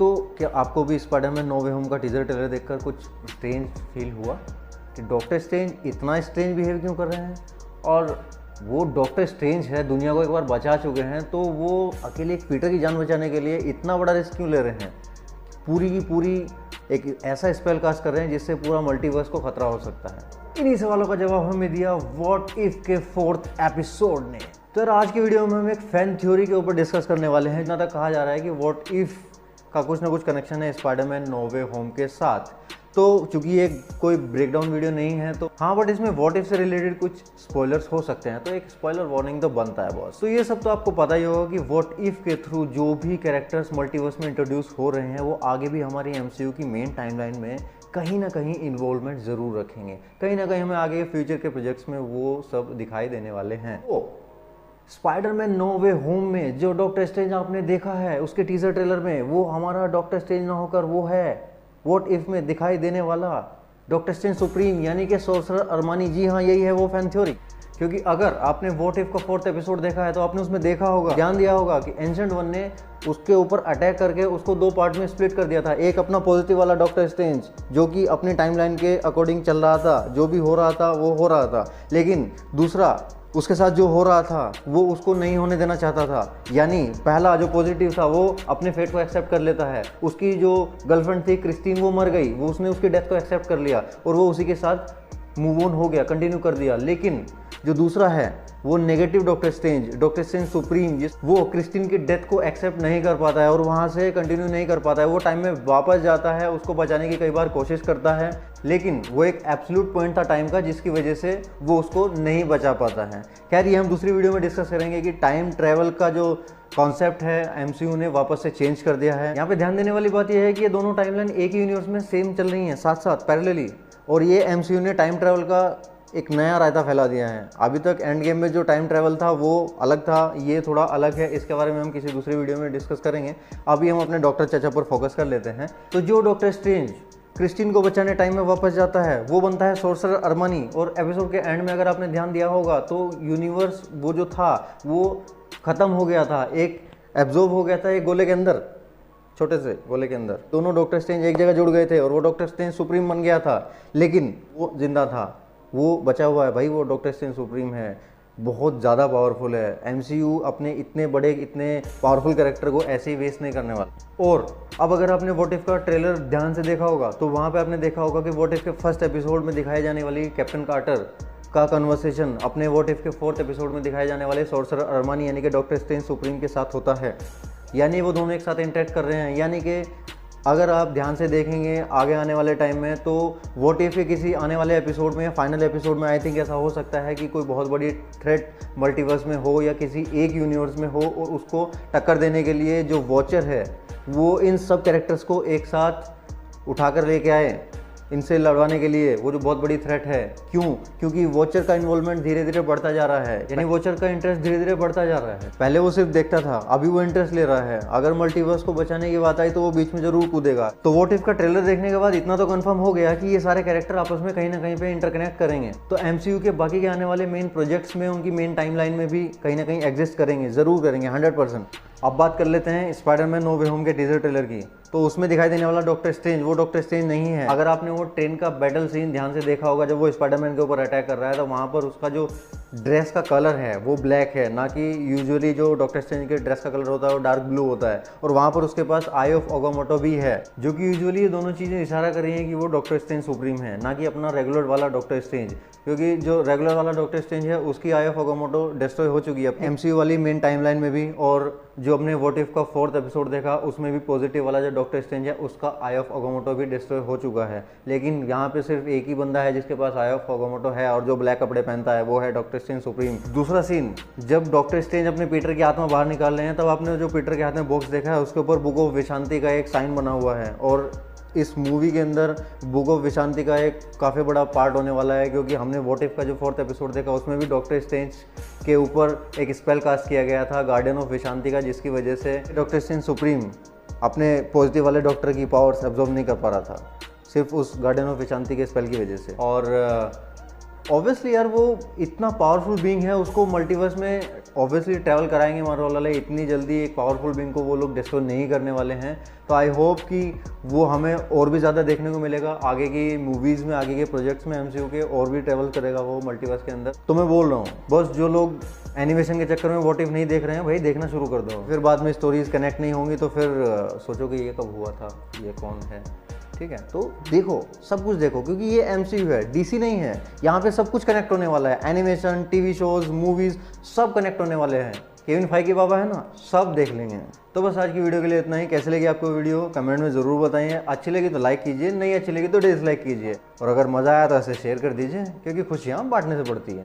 तो क्या आपको भी स्पाइडरमैन नो वे होम का टीजर ट्रेलर देखकर कुछ स्ट्रेंज फील हुआ कि डॉक्टर स्ट्रेंज इतना स्ट्रेंज बिहेव क्यों कर रहे हैं? और वो डॉक्टर स्ट्रेंज है, दुनिया को एक बार बचा चुके हैं, तो वो अकेले एक पीटर की जान बचाने के लिए इतना बड़ा रिस्क क्यों ले रहे हैं? पूरी की पूरी एक ऐसा स्पेल कास्ट कर रहे हैं जिससे पूरा मल्टीवर्स को खतरा हो सकता है। इन्हीं सवालों का जवाब हमें दिया व्हाट इफ के 4th एपिसोड ने। तो यार आज की वीडियो में हम एक फैन थ्योरी के ऊपर डिस्कस करने वाले हैं। इतना तक कहा जा रहा है कि व्हाट इफ का कुछ ना कुछ कनेक्शन है स्पाइडरमैन नो वे होम के साथ। तो चूंकि ये कोई ब्रेकडाउन वीडियो नहीं है तो हाँ, बट इसमें व्हाट इफ से रिलेटेड कुछ स्पॉयलर्स हो सकते हैं, तो एक स्पॉइलर वार्निंग तो बनता है बॉस। तो ये सब तो आपको पता ही होगा कि व्हाट इफ के थ्रू जो भी कैरेक्टर्स मल्टीवर्स में इंट्रोड्यूस हो रहे हैं वो आगे भी हमारी एमसीयू की मेन टाइमलाइन में कहीं ना कहीं इन्वॉल्वमेंट ज़रूर रखेंगे। कहीं ना कहीं हमें आगे फ्यूचर के प्रोजेक्ट्स में वो सब दिखाई देने वाले हैं। वो स्पाइडरमैन नो वे होम में जो डॉक्टर स्ट्रेंज आपने देखा है उसके टीजर ट्रेलर में, वो हमारा डॉक्टर स्ट्रेंज ना होकर वो है व्हाट इफ में दिखाई देने वाला डॉक्टर स्ट्रेंज सुप्रीम यानी कि सोर्सरर अरमानी। जी हाँ, यही है वो फैन थ्योरी। क्योंकि अगर आपने व्हाट इफ का 4th एपिसोड देखा है तो आपने उसमें देखा होगा, ध्यान दिया होगा कि एंशंट वन ने उसके ऊपर अटैक करके उसको 2 पार्ट में स्प्लिट कर दिया था। एक अपना पॉजिटिव वाला डॉक्टर स्ट्रेंज जो कि अपनी टाइमलाइन के अकॉर्डिंग चल रहा था, जो भी हो रहा था वो हो रहा था, लेकिन दूसरा उसके साथ जो हो रहा था वो उसको नहीं होने देना चाहता था। यानी पहला जो पॉजिटिव था वो अपने फेट को एक्सेप्ट कर लेता है। उसकी जो गर्लफ्रेंड थी क्रिस्टीन वो मर गई, वो उसने उसकी डेथ को एक्सेप्ट कर लिया और वो उसी के साथ मूव ऑन हो गया, कंटिन्यू कर दिया। लेकिन जो दूसरा है वो नेगेटिव डॉक्टर स्ट्रेंज सुप्रीम, वो क्रिस्टीन की डेथ को एक्सेप्ट नहीं कर पाता है और वहाँ से कंटिन्यू नहीं कर पाता है। वो टाइम में वापस जाता है, उसको बचाने की कई बार कोशिश करता है, लेकिन वो एक एब्सोल्यूट पॉइंट था टाइम का जिसकी वजह से वो उसको नहीं बचा पाता है। खैर ये हम दूसरी वीडियो में डिस्कस करेंगे कि टाइम ट्रैवल का जो कॉन्सेप्ट है एमसीयू ने वापस से चेंज कर दिया है। यहाँ पे ध्यान देने वाली बात यह है कि ये दोनों टाइमलाइन एक ही यूनिवर्स में सेम चल रही हैं, साथ साथ पैरेलली, और ये एमसीयू ने टाइम ट्रैवल का एक नया रायता फैला दिया है। अभी तक एंड गेम में जो टाइम ट्रैवल था वो अलग था, ये थोड़ा अलग है। इसके बारे में हम किसी दूसरी वीडियो में डिस्कस करेंगे। अभी हम अपने डॉक्टर चाचा पर फोकस कर लेते हैं। तो जो डॉक्टर स्ट्रेंज क्रिस्टीन को बचाने टाइम में वापस जाता है वो बनता है सोर्सरर अरमानी। और एपिसोड के एंड में अगर आपने ध्यान दिया होगा तो यूनिवर्स वो जो था वो ख़त्म हो गया था, एक एब्जॉर्ब हो गया था एक गोले के अंदर, छोटे से गोले के अंदर। दोनों डॉक्टर स्ट्रेंज एक जगह जुड़ गए थे और वो डॉक्टर स्ट्रेंज सुप्रीम बन गया था, लेकिन वो जिंदा था, वो बचा हुआ है। भाई वो डॉक्टर स्ट्रेंज सुप्रीम है, बहुत ज़्यादा पावरफुल है। एमसीयू अपने इतने बड़े इतने पावरफुल कैरेक्टर को ऐसे ही वेस्ट नहीं करने वाला। और अब अगर आपने व्हाट इफ का ट्रेलर ध्यान से देखा होगा तो वहाँ पे आपने देखा होगा कि व्हाट इफ के 1st एपिसोड में दिखाई जाने वाली कैप्टन कार्टर का कन्वर्सेशन अपने व्हाट इफ के 4th एपिसोड में दिखाए जाने वाले सोर्सरर अरमानी यानी कि डॉक्टर स्ट्रेंज सुप्रीम के साथ होता है। यानी वो दोनों एक साथ इंटरेक्ट कर रहे हैं। यानी कि अगर आप ध्यान से देखेंगे आगे आने वाले टाइम में तो व्हाट इफ किसी आने वाले एपिसोड में या फाइनल एपिसोड में आई थिंक ऐसा हो सकता है कि कोई बहुत बड़ी थ्रेट मल्टीवर्स में हो या किसी एक यूनिवर्स में हो और उसको टक्कर देने के लिए जो वॉचर है वो इन सब कैरेक्टर्स को एक साथ उठाकर लेके आए इनसे लड़वाने के लिए, वो जो बहुत बड़ी थ्रेट है। क्यों? क्योंकि वॉचर का इन्वॉल्वमेंट धीरे धीरे बढ़ता जा रहा है, यानी वॉचर का इंटरेस्ट धीरे धीरे बढ़ता जा रहा है। पहले वो सिर्फ देखता था, अभी वो इंटरेस्ट ले रहा है। अगर मल्टीवर्स को बचाने की बात आई तो वो बीच में जरूर कूदेगा। तो व्हाट इफ का ट्रेलर देखने के बाद इतना तो कंफर्म हो गया कि ये सारे कैरेक्टर आपस में कहीं ना कहीं पे इंटरकनेक्ट करेंगे, तो एमसीयू के बाकी के आने वाले मेन प्रोजेक्ट्स में उनकी मेन टाइमलाइन में भी कहीं ना कहीं एग्जिस्ट करेंगे, जरूर करेंगे 100%। अब बात कर लेते हैं स्पाइडरमैन नो वे होम के टीजर ट्रेलर की। तो उसमें दिखाई देने वाला डॉक्टर स्ट्रेंज वो डॉक्टर स्ट्रेंज नहीं है। अगर आपने वो ट्रेन का बैटल सीन ध्यान से देखा होगा जब वो स्पाइडरमैन के ऊपर अटैक कर रहा है, तो वहाँ पर उसका जो ड्रेस का कलर है वो ब्लैक है, ना कि यूजुअली जो डॉक्टर स्ट्रेंज के ड्रेस का कलर होता है वो डार्क ब्लू होता है। और वहाँ पर उसके पास आई ऑफ अगामोटो भी है, जो कि यूजुअली ये दोनों चीज़ें इशारा कर रही हैं कि वो डॉक्टर स्ट्रेंज सुप्रीम है, ना कि अपना रेगुलर वाला डॉक्टर स्ट्रेंज। क्योंकि जो रेगुलर वाला डॉक्टर स्ट्रेंज है उसकी आई ऑफ अगामोटो डिस्ट्रॉय हो चुकी है एमसीयू वाली मेन टाइमलाइन में भी, और जो अपने व्हाट इफ का 4th एपिसोड देखा उसमें भी पॉजिटिव वाला जो डॉक्टर स्ट्रेंज है उसका आई ऑफ अगामोटो भी डिस्ट्रॉय हो चुका है। लेकिन यहाँ पे सिर्फ एक ही बंदा है जिसके पास आई ऑफ अगामोटो है और जो ब्लैक कपड़े पहनता है वो है डॉक्टर स्ट्रेंज सुप्रीम। दूसरा सीन, जब डॉक्टर स्ट्रेंज अपने पीटर की आत्मा बाहर निकाल रहे हैं तब आपने जो पीटर के हाथ में बॉक्स देखा है उसके ऊपर बुक ऑफ विशांति का एक साइन बना हुआ है। और इस मूवी के अंदर बुक ऑफ विशांति का एक काफ़ी बड़ा पार्ट होने वाला है, क्योंकि हमने व्हाट इफ का जो 4th एपिसोड देखा उसमें भी डॉक्टर स्ट्रेंज के ऊपर एक स्पेल कास्ट किया गया था गार्डियन ऑफ विशांति का, जिसकी वजह से डॉक्टर स्ट्रेंज सुप्रीम अपने पॉजिटिव वाले डॉक्टर की पावर्स एब्जॉर्ब नहीं कर पा रहा था, सिर्फ उस गार्डियन ऑफ विशांति के स्पेल की वजह से। ऑब्वियसली यार वो इतना पावरफुल बीइंग है, उसको मल्टीवर्स में ऑब्वियसली ट्रैवल कराएंगे मार्वल वाले। इतनी जल्दी एक पावरफुल बीइंग को वो लोग डिस्ट्रॉय नहीं करने वाले हैं। तो आई होप कि वो हमें और भी ज़्यादा देखने को मिलेगा आगे की मूवीज़ में, आगे के प्रोजेक्ट्स में एमसीयू के, और भी ट्रैवल करेगा वो मल्टीवर्स के अंदर। तो मैं बोल रहा हूँ बस जो लोग एनिमेशन के चक्कर में व्हाट इफ नहीं देख रहे हैं भाई, देखना शुरू कर दो। फिर बाद में स्टोरीज कनेक्ट नहीं होंगी तो फिर सोचो कि ये कब हुआ था, ये कौन है। ठीक है, तो देखो, सब कुछ देखो, क्योंकि ये एमसीयू है, डीसी नहीं है। यहाँ पे सब कुछ कनेक्ट होने वाला है, एनिमेशन, टीवी शोज, मूवीज, सब कनेक्ट होने वाले हैं। केविन फाइगी बाबा है ना, सब देख लेंगे। तो बस आज की वीडियो के लिए इतना ही। कैसे लगी आपको वीडियो कमेंट में ज़रूर बताइए। अच्छी लगी तो लाइक कीजिए, नहीं अच्छी लगी तो डिसलाइक कीजिए, और अगर मज़ा आया तो ऐसे शेयर कर दीजिए, क्योंकि खुशियाँ बांटने से पड़ती है।